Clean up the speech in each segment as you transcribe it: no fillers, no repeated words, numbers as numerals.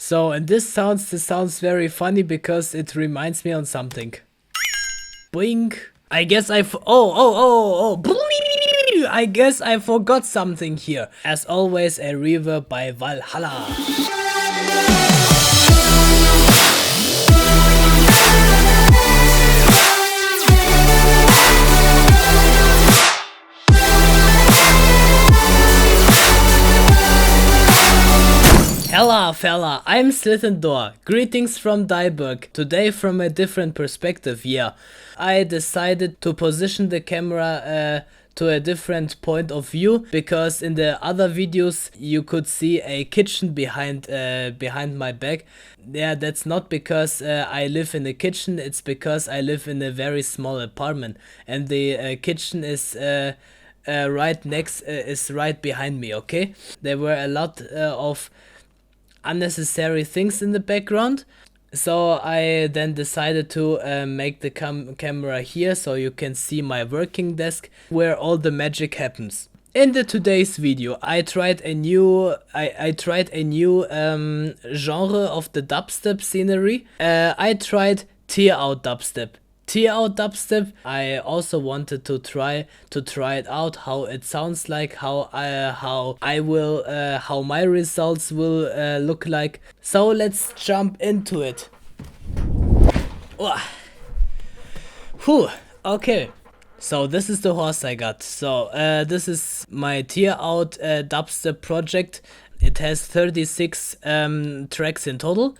So, and this sounds very funny because it reminds me on something. Boing. I guess I I guess I forgot something here. As always, a reverb by Valhalla. Hella fella, I'm SLYTHINDOR. Greetings from Dieburg. Today from a different perspective, yeah. I decided to position the camera to a different point of view because in the other videos you could see a kitchen behind my back. Yeah, that's not because I live in a kitchen, it's because I live in a very small apartment and the kitchen is right behind me, okay? There were a lot of unnecessary things in the background, so I then decided to make the camera here so you can see my working desk where all the magic happens. In today's video I tried a new genre of the dubstep scenery. I tried Tearout Dubstep. Tearout Dubstep. I also wanted to try it out, how it sounds like, how my results will look like. So let's jump into it. Whew. Okay. So this is the horse I got. So this is my Tearout Dubstep project. It has 36 tracks in total.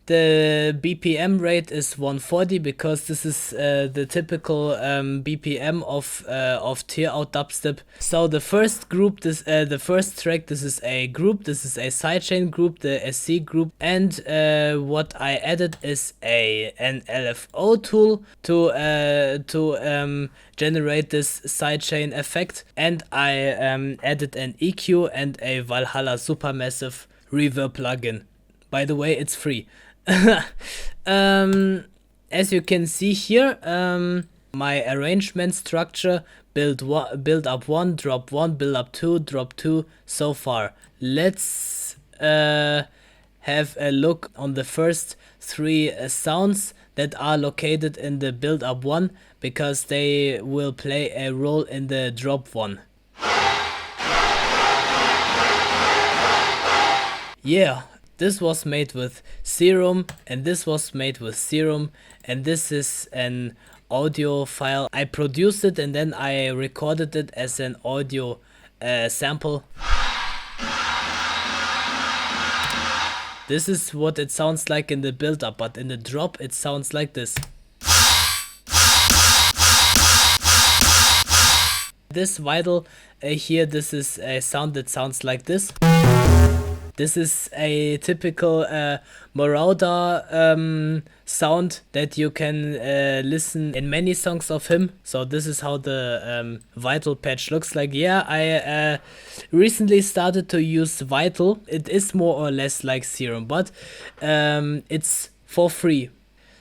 The BPM rate is 140 because this is the typical BPM of Tearout Dubstep. So the first group, the first track, this is a group, this is a sidechain group, the SC group, and what I added is an LFO tool to generate this sidechain effect, and I added an EQ and a Valhalla Supermassive reverb plugin. By the way, it's free. As you can see here, my arrangement structure build up 1, drop 1, build up 2, drop 2 so far. Let's have a look on the first 3 sounds that are located in the build up 1 because they will play a role in the drop 1. Yeah. This was made with Serum, and this was made with Serum, and this is an audio file. I produced it and then I recorded it as an audio sample. This is what it sounds like in the build-up, but in the drop it sounds like this. This vital here, this is a sound that sounds like this. This is a typical Marauda sound that you can listen in many songs of him. So this is how the Vital patch looks like. Yeah, I recently started to use Vital. It is more or less like Serum, but it's for free.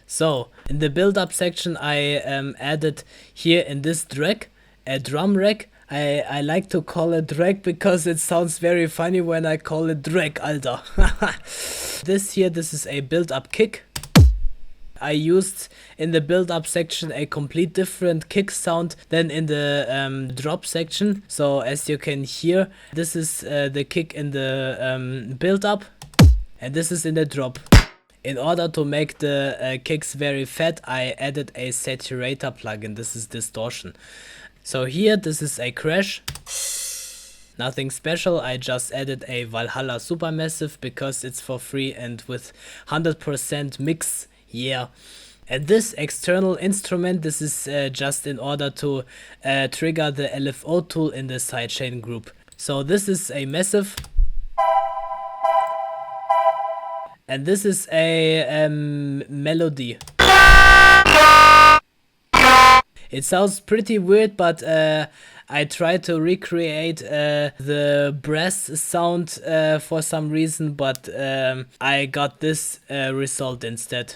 So in the build-up section I added here in this Drack a drum rack. I like to call it Drack because it sounds very funny when I call it Drack, Alter. This is a build-up kick. I used in the build-up section a complete different kick sound than in the drop section. So as you can hear, this is the kick in the build-up and this is in the drop. In order to make the kicks very fat, I added a saturator plugin. This is distortion. So here, this is a crash. Nothing special, I just added a Valhalla Supermassive because it's for free and with 100% mix, yeah. And this external instrument, this is just in order to trigger the LFO tool in the sidechain group. So this is a massive. And this is a melody. It sounds pretty weird, but I tried to recreate the brass sound for some reason, but I got this result instead.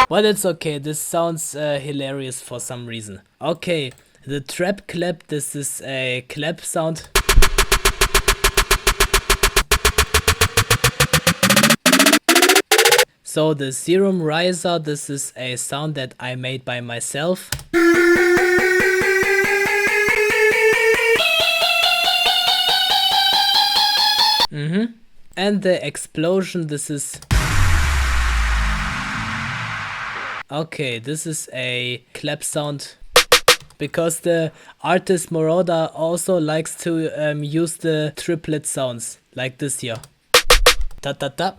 But it's okay, this sounds hilarious for some reason. Okay, the trap clap, this is a clap sound. So the Serum Riser, this is a sound that I made by myself. And the Explosion, this is... Okay, this is a clap sound. Because the artist Marauda also likes to use the triplet sounds, like this here. Ta-ta-ta.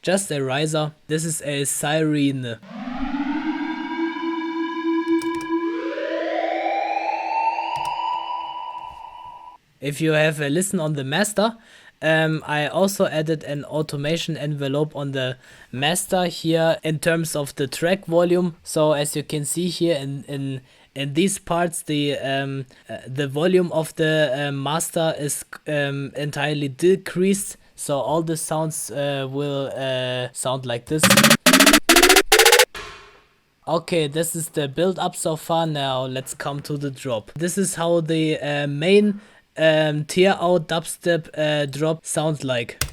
Just a riser. This is a siren. If you have a listen on the master, I also added an automation envelope on the master here in terms of the track volume. So as you can see here in these parts, the volume of the master is entirely decreased. So all the sounds will sound like this. Okay, this is the build up so far. Now let's come to the drop. This is how the main Tearout Dubstep Drop sounds like.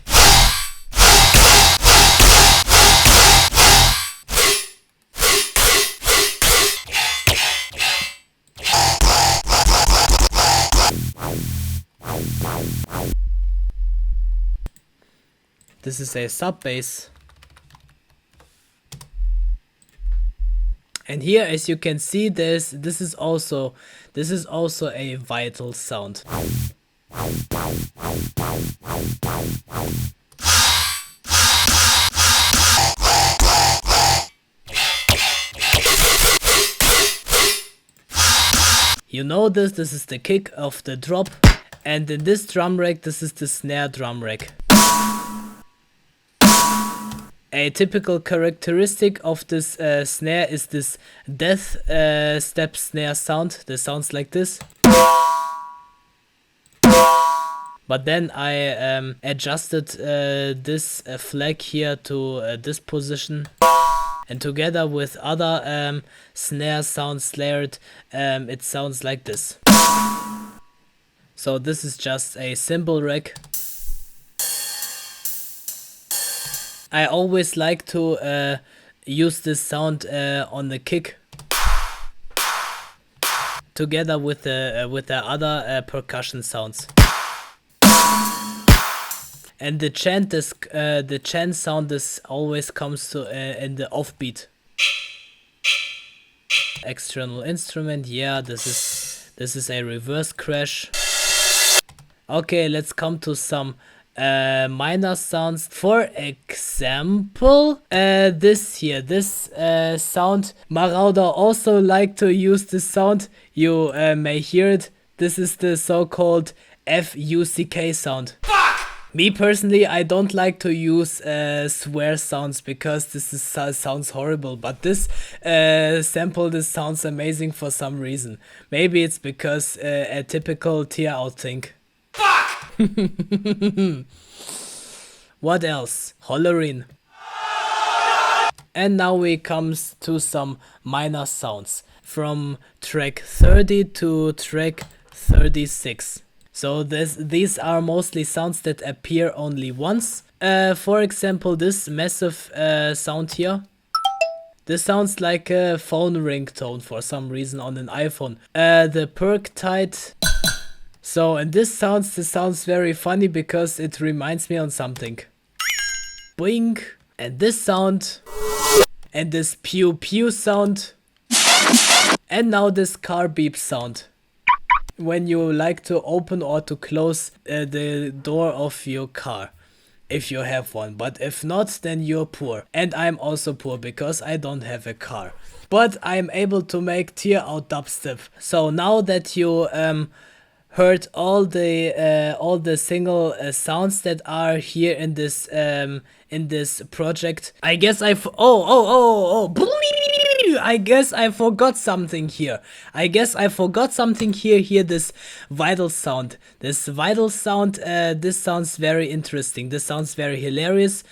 This is a sub bass. And here, as you can see, this is also a vital sound. You know this is the kick of the drop, and in this drum rack, this is the snare drum rack. A typical characteristic of this snare is this Deathstep Snare sound. This sounds like this. But then I adjusted this flag here to this position. And together with other snare sounds layered, it sounds like this. So this is just a cymbal rack. I always like to use this sound on the kick together with the other percussion sounds. And the chant sound always comes to in the offbeat. External instrument, yeah, this is a reverse crash. Okay, let's come to some minor sounds. For example, this sound. Marauda also like to use this sound. You may hear it. This is the so-called FUCK sound. Me personally, I don't like to use swear sounds because sounds horrible, but this sample, this sounds amazing for some reason. Maybe it's because a typical Tearout thing. What else? Hollering. And now we comes to some minor sounds from track 30 to track 36. So these are mostly sounds that appear only once. For example, this massive sound here. This sounds like a phone ringtone for some reason on an iPhone. The perk tight. So, and this sounds very funny because it reminds me on something. Boing. And this sound. And this pew pew sound. And now this car beep sound. When you like to open or to close the door of your car. If you have one. But if not, then you're poor. And I'm also poor because I don't have a car. But I'm able to make Tearout dubstep. So now that you heard all the single sounds that are here in this project. I guess I guess I forgot something here. Hear this vital sound. This vital sound, this sounds very interesting. This sounds very hilarious.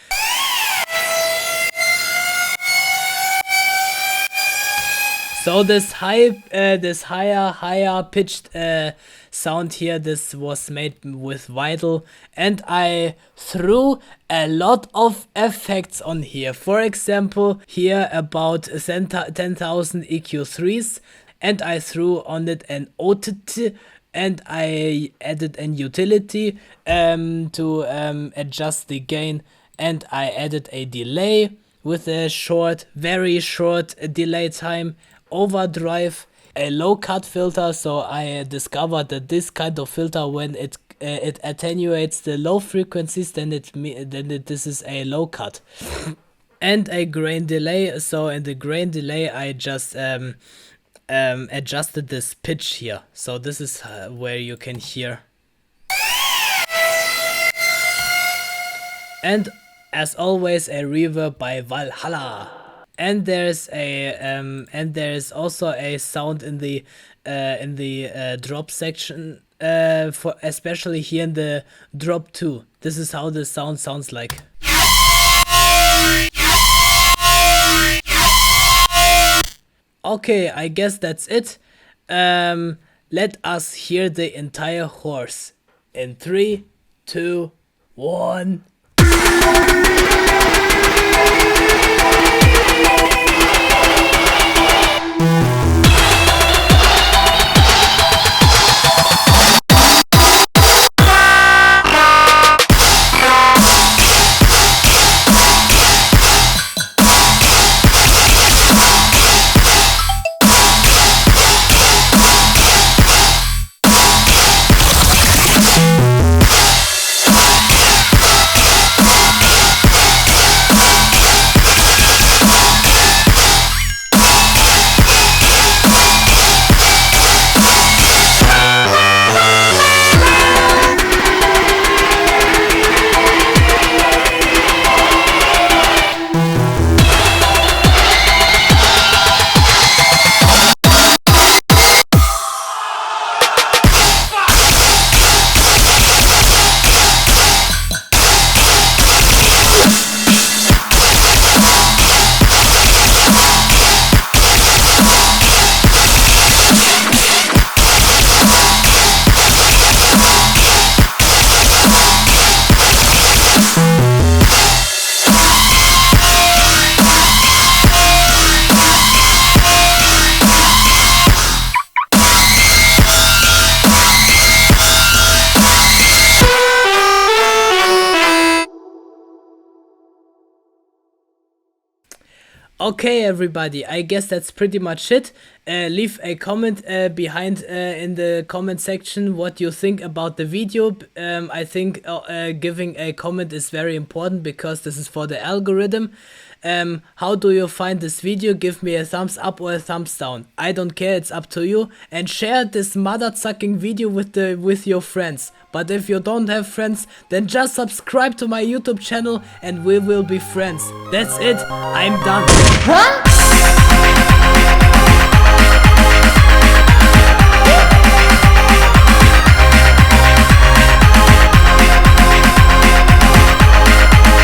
So this higher pitched sound here, this was made with Vital, and I threw a lot of effects on here. For example, here about 10,000 EQ3s, and I threw on it an OTT, and I added an utility to adjust the gain, and I added a delay with a very short delay time, overdrive, a low cut filter. So I discovered that this kind of filter, when it attenuates the low frequencies, then this is a low cut. And a grain delay. So in the grain delay, I just adjusted this pitch here. So this is where you can hear. And as always, a reverb by Valhalla. And there's also a sound in the drop section, for especially here in the drop 2. This is how the sound sounds like. Okay, I guess that's it. Let us hear the entire horse in 3, 2, 1. Okay, everybody, I guess that's pretty much it. Leave a comment behind in the comment section what you think about the video. I think giving a comment is very important because this is for the algorithm. How do you find this video? Give me a thumbs up or a thumbs down. I don't care, it's up to you. And share this mother-sucking video with your friends. But if you don't have friends, then just subscribe to my YouTube channel and we will be friends. That's it, I'm done. Huh?